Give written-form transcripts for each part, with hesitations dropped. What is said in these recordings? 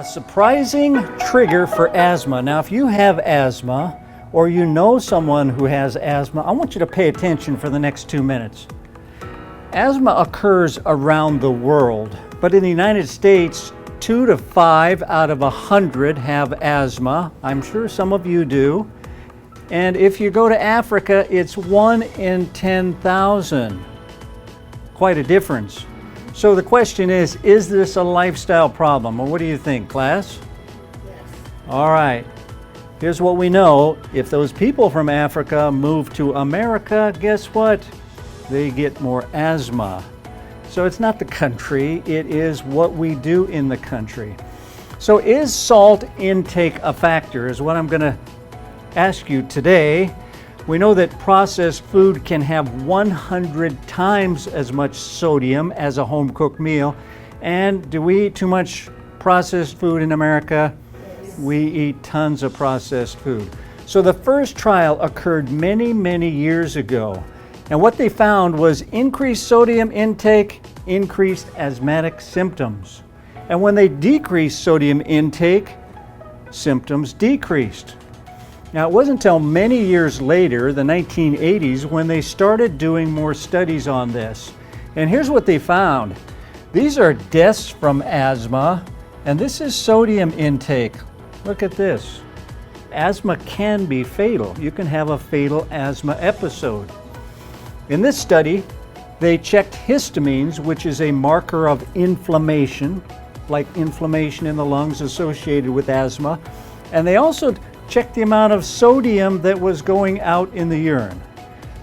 Surprising trigger for asthma. Now, if you have asthma or you know someone who has asthma, I want you to pay attention for the next 2 minutes. Asthma occurs around the world, but in the United States, 2 to 5 out of 100 have asthma. I'm sure some of you do. And if you go to Africa, it's 1 in 10,000. Quite a difference. So the question is this a lifestyle problem? Or what do you think, class? Yes. All right. Here's what we know. If those people from Africa move to America, guess what? They get more asthma. So it's not the country, it is what we do in the country. So is salt intake a factor, is what I'm going to ask you today. We know that processed food can have 100 times as much sodium as a home-cooked meal. And do we eat too much processed food in America? Yes. We eat tons of processed food. So the first trial occurred many, many years ago. And what they found was increased sodium intake increased asthmatic symptoms. And when they decreased sodium intake, symptoms decreased. Now, it wasn't until many years later, the 1980s, when they started doing more studies on this. And here's what they found. These are deaths from asthma, and this is sodium intake. Look at this. Asthma can be fatal. You can have a fatal asthma episode. In this study, they checked histamines, which is a marker of inflammation, like inflammation in the lungs associated with asthma. And they also checked the amount of sodium that was going out in the urine.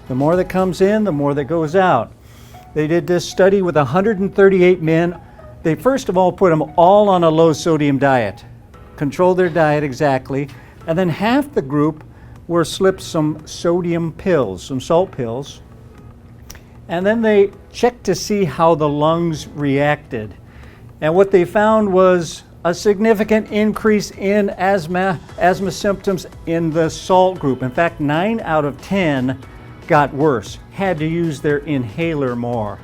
The more that comes in, the more that goes out. They did this study with 138 men. They first of all put them all on a low sodium diet, controlled their diet exactly, and then half the group were slipped some sodium pills, some salt pills, and then they checked to see how the lungs reacted. And what they found was a significant increase in asthma symptoms in the salt group. In fact, 9 out of 10 got worse, had to use their inhaler more.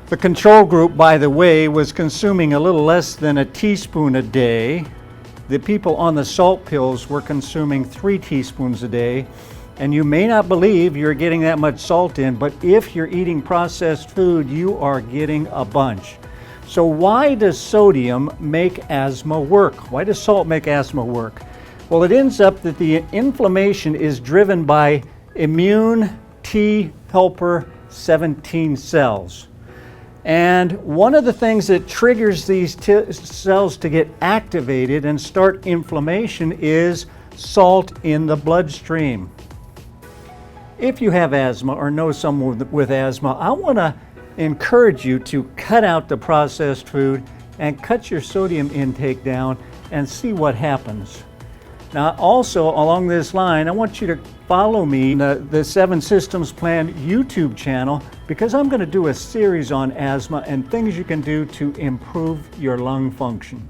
The control group, by the way, was consuming a little less than a teaspoon a day. The people on the salt pills were consuming 3 teaspoons a day. And you may not believe you're getting that much salt in, but if you're eating processed food, you are getting a bunch. So why does sodium make asthma work? Why does salt make asthma work? Well, it ends up that the inflammation is driven by immune T helper 17 cells. And one of the things that triggers these cells to get activated and start inflammation is salt in the bloodstream. If you have asthma or know someone with asthma, I want to encourage you to cut out the processed food and cut your sodium intake down and see what happens. Now, also along this line, I want you to follow me in the 7 Systems Plan YouTube channel, because I'm going to do a series on asthma and things you can do to improve your lung function.